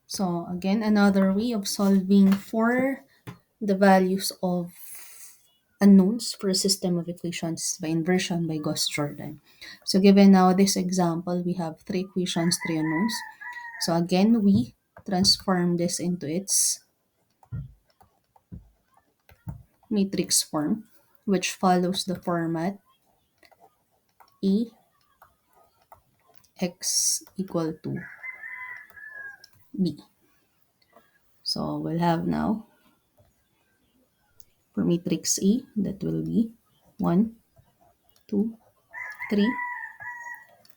So again, another way of solving for the values of unknowns for a system of equations by inversion by Gauss-Jordan. So given now this example, we have three equations, three unknowns. So again, we transform this into its matrix form, which follows the format E x equal to B. So we'll have now for matrix A, that will be 1, 2, 3,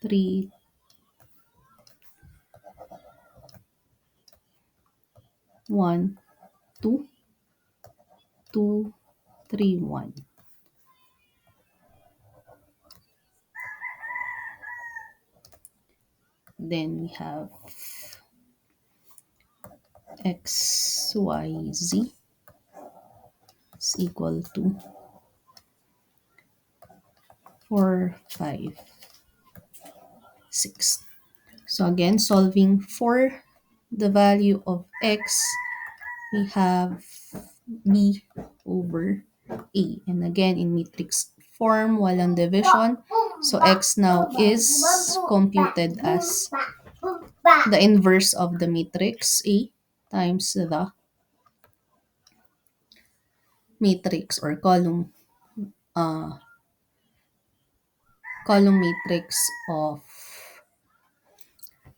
3, 1, 2, 2, 3, 1. Then we have x, y, z is equal to 4, 5, 6. So again, solving for the value of x, we have b over a. And again, in matrix form, walang division. So x now is computed as the inverse of the matrix A times the matrix or column matrix of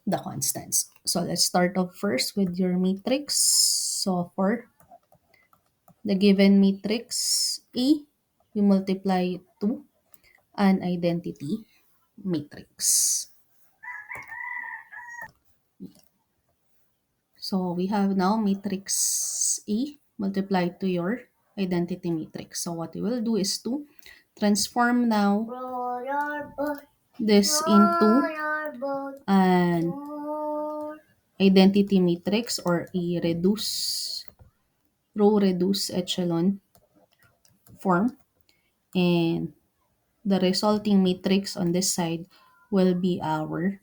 the constants. So let's start off first with your matrix. So for the given matrix A, we multiply it to an identity matrix. So we have now matrix A multiplied to your identity matrix. So what we will do is to transform now this into an identity matrix or a row reduce echelon form, and the resulting matrix on this side will be our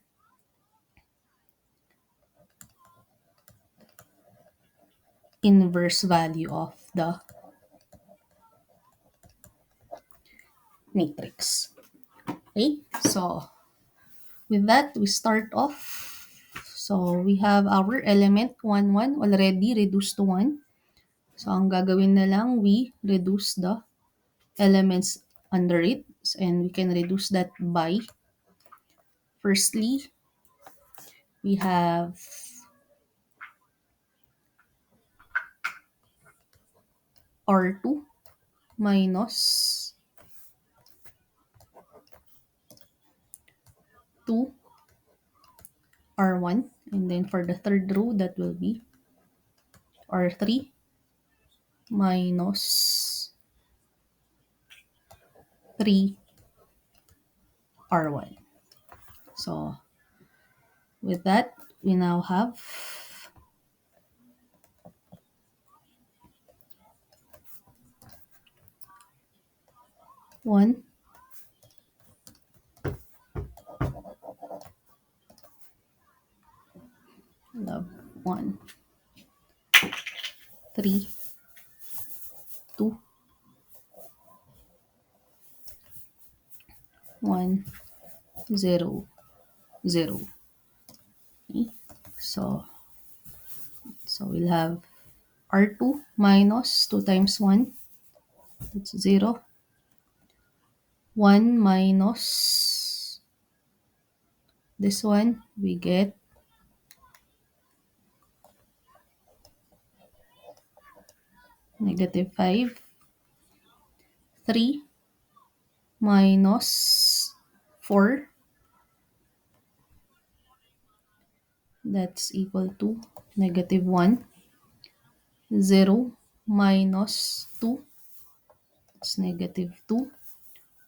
inverse value of the matrix. Okay, so with that, we start off. So we have our element 1, 1 already reduced to 1. So ang gagawin na lang, we reduce the elements under it, and we can reduce that by, firstly, we have R2 minus 2 R1, and then for the third row, that will be R3 minus 3 R1. So with that, we now have 1, love 1, 3, 2, 1, 0, 0. Okay. So we'll have R2 minus 2 times 1, that's 0. 1 minus this one, we get negative 5. 3 minus 4, that's equal to negative 1. 0 minus 2, it's negative 2.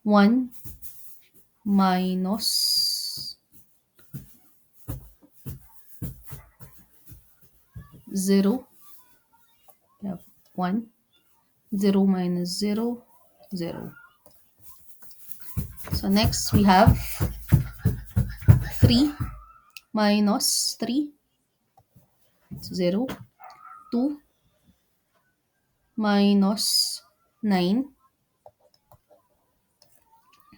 1 minus 0, we have 1. 0 minus 0, 0. So next we have 3 minus 3, 0, 2 minus 9,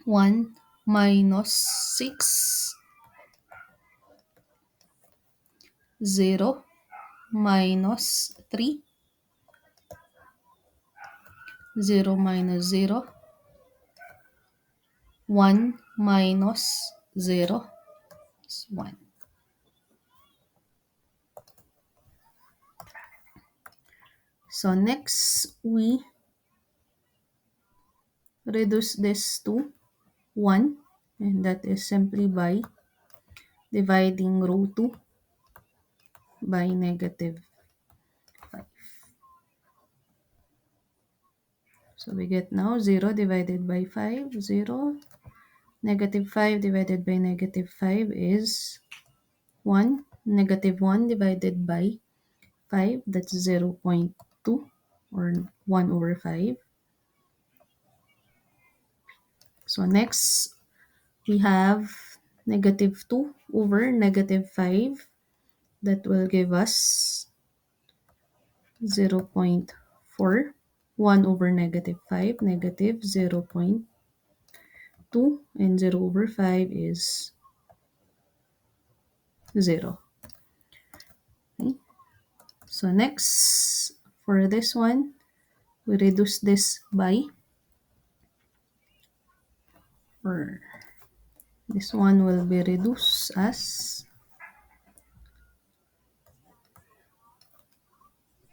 1 minus 6, 0 minus 3, 0 minus 0, 1 minus 0 is 1. So next, we reduce this to 1, and that is simply by dividing row 2 by negative 5. So we get now 0 divided by 5, 0. Negative 5 divided by negative 5 is 1. Negative 1 divided by 5, that's 0.2 or 1 over 5. So next, we have negative 2 over negative 5. That will give us 0.4. 1 over negative 5, negative 0.2, and 0 over 5 is 0. Okay. So next, for this one, we reduce this by, or this one will be reduced as,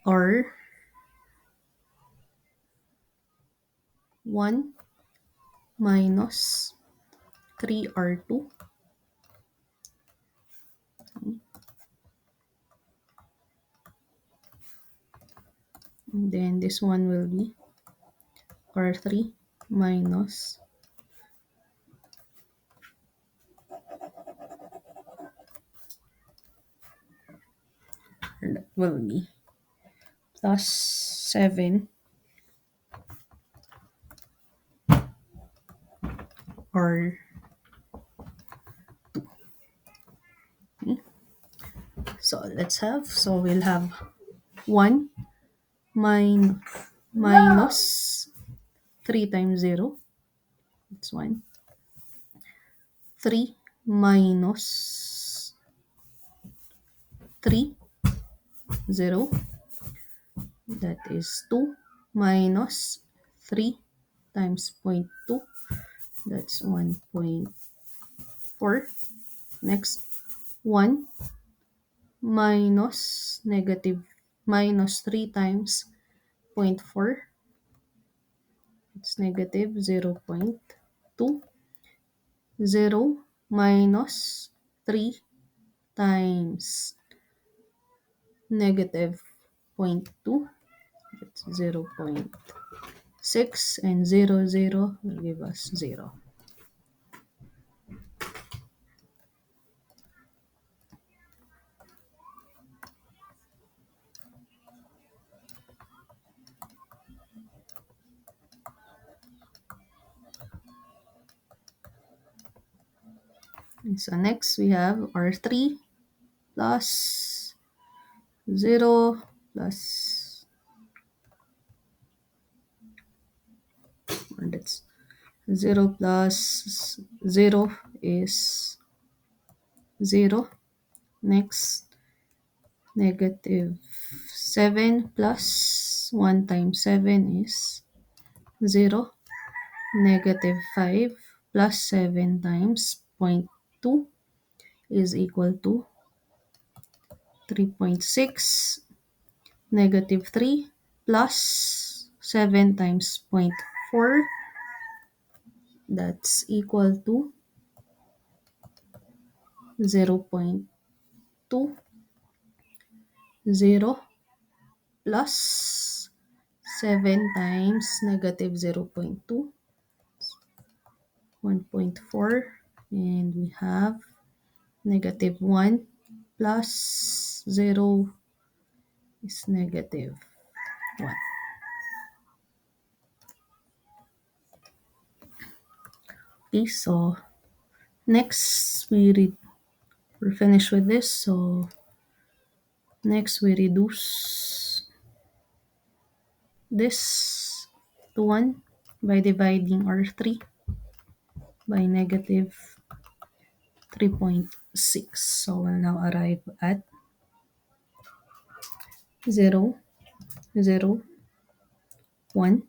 or 1 minus 3R2. And then this one will be R3 minus, that will be plus 7 R. Okay. So let's have, so we'll have 1 minus 3 times 0. That's 1. 3 minus 3, 0. That is 2 minus 3 times 0.2. That's 1.4. Next, 1 minus negative minus 3 times 0.4. It's negative 0.2. 0 minus 3 times negative 0.2. It's 0.6, and 0, 0 will give us 0. And so next we have R3 plus 0 plus, or that's 0 plus 0 is 0. Next, negative 7 plus 1 times 7 is 0. Negative 5 plus 7 times 0.2 is equal to 3.6. Negative 3 plus 7 times 0.4, that's equal to 0.2. 0 plus 7 times negative 0.2, 1.4, and we have negative 1 plus 0 is negative 1. Okay, so next we're finished with this. So Next, we reduce this to 1 by dividing R3 by negative 3.6. So we'll now arrive at 0, 0, 1.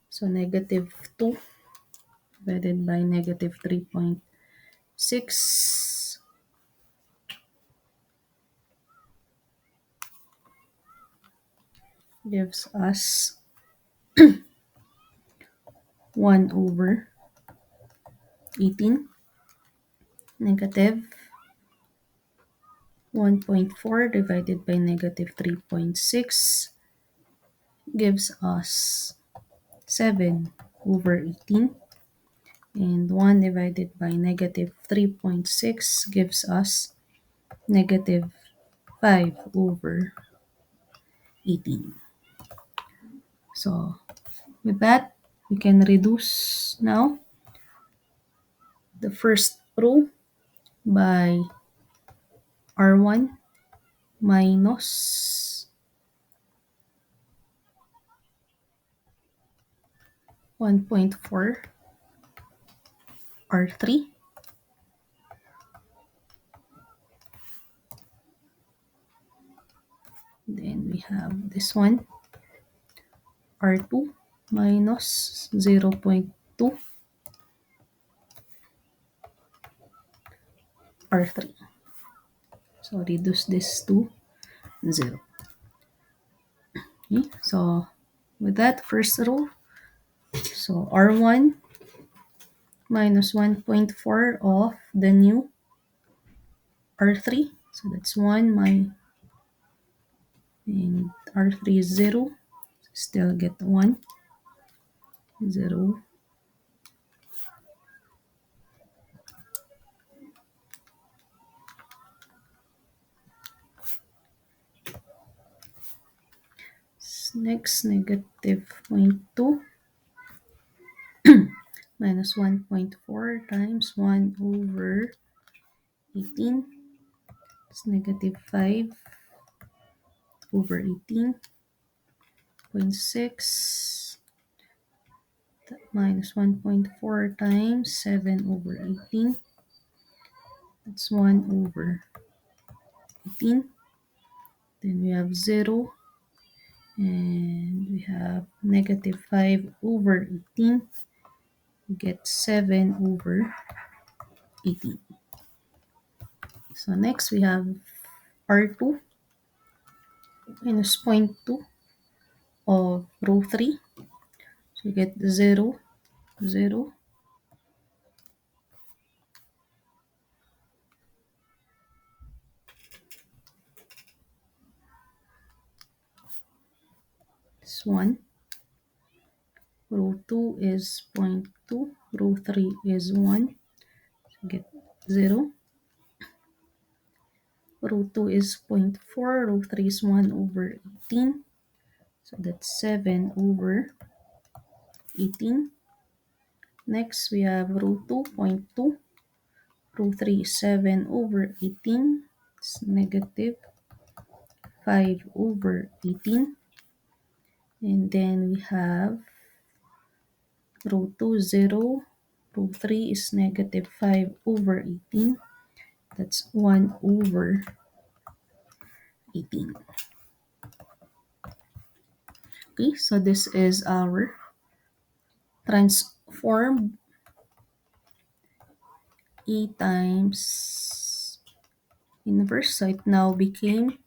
So negative 2 divided by negative 3.6 gives us 1 over 18. Negative 1.4 divided by negative 3.6 gives us 7 over 18. And 1 divided by negative 3.6 gives us negative 5 over 18. So with that, we can reduce now the first row by R1 minus 1.4 R3. Then we have this one, R2 minus 0.2 R3. So reduce this to 0. Okay, so with that first row, so R1 minus 1.4 of the new R3. So that's 1 and R3 is 0. Still get 1, 0. Next, negative zero point 0.2 minus 1.4 times 1 over 18. It's negative 5 over 18.6 minus 1.4 times 7 over 18. That's 1 over 18. Then we have 0. And we have negative 5 over 18. We get 7 over 18. So next we have R2 minus 0.2 of row 3. So we get 0, 0. This one. Row 2 is 0.2. Row 3 is 1. So we get 0. Row 2 is 0.4. Row 3 is 1 over 18. So that's 7 over 18. Next, we have row 2.2. Row 3 is 7 over 18. It's negative 5 over 18. And then we have row 2, 0. Row 3 is negative 5 over 18. That's 1 over 18. Okay, so this is our transform E times inverse. So it now became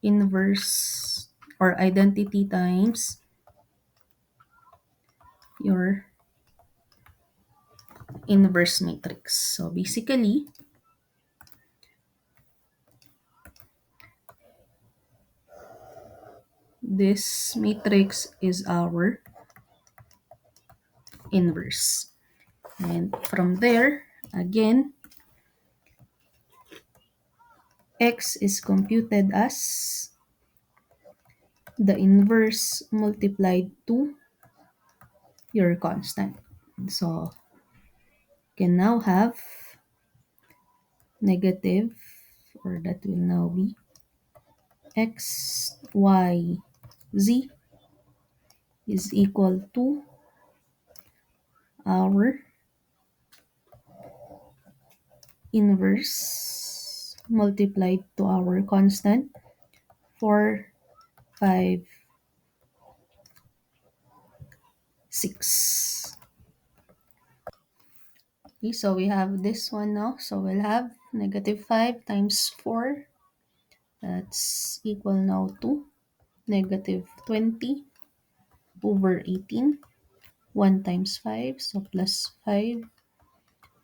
inverse or identity times your inverse matrix. So basically, this matrix is our inverse. And from there, again, x is computed as the inverse multiplied to your constant. So you can now have negative, or that will now be x, y, z is equal to our inverse multiplied to our constant 4, 5, 6. Okay, so we have this one now. So we'll have negative 5 times 4. That's equal now to negative 20 over 18. 1 times 5, so plus 5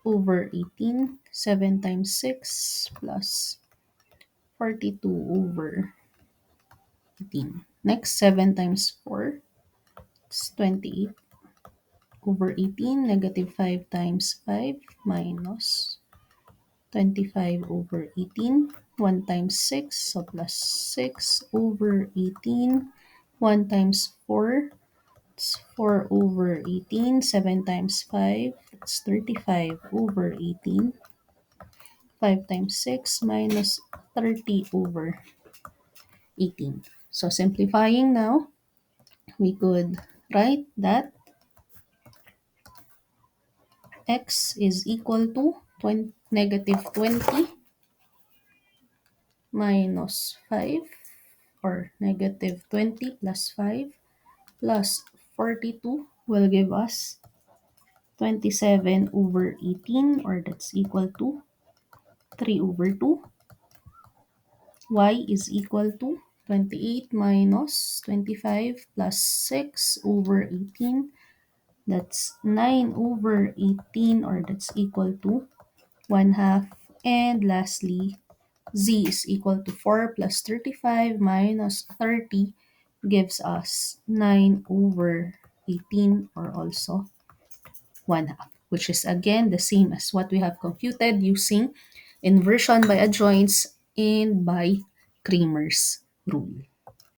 over 18. 7 times 6 plus 42 over 18. Next, 7 times 4 is 28 over 18. Negative 5 times 5 minus 25 over 18. 1 times 6, so plus 6 over 18. 1 times 4, it's 4 over 18. 7 times 5, it's 35 over 18. 5 times 6 minus 30 over 18. So simplifying now, we could write that x is equal to negative 20 minus 5, or negative 20 plus 5 plus 42 will give us 27 over 18, or that's equal to 3 over 2. Y is equal to 28 minus 25 plus 6 over 18. That's 9 over 18, or that's equal to 1 half. And lastly, z is equal to 4 plus 35 minus 30 gives us 9 over 18, or also 1 half, which is again the same as what we have computed using inversion by adjoints and by Cramer's rule.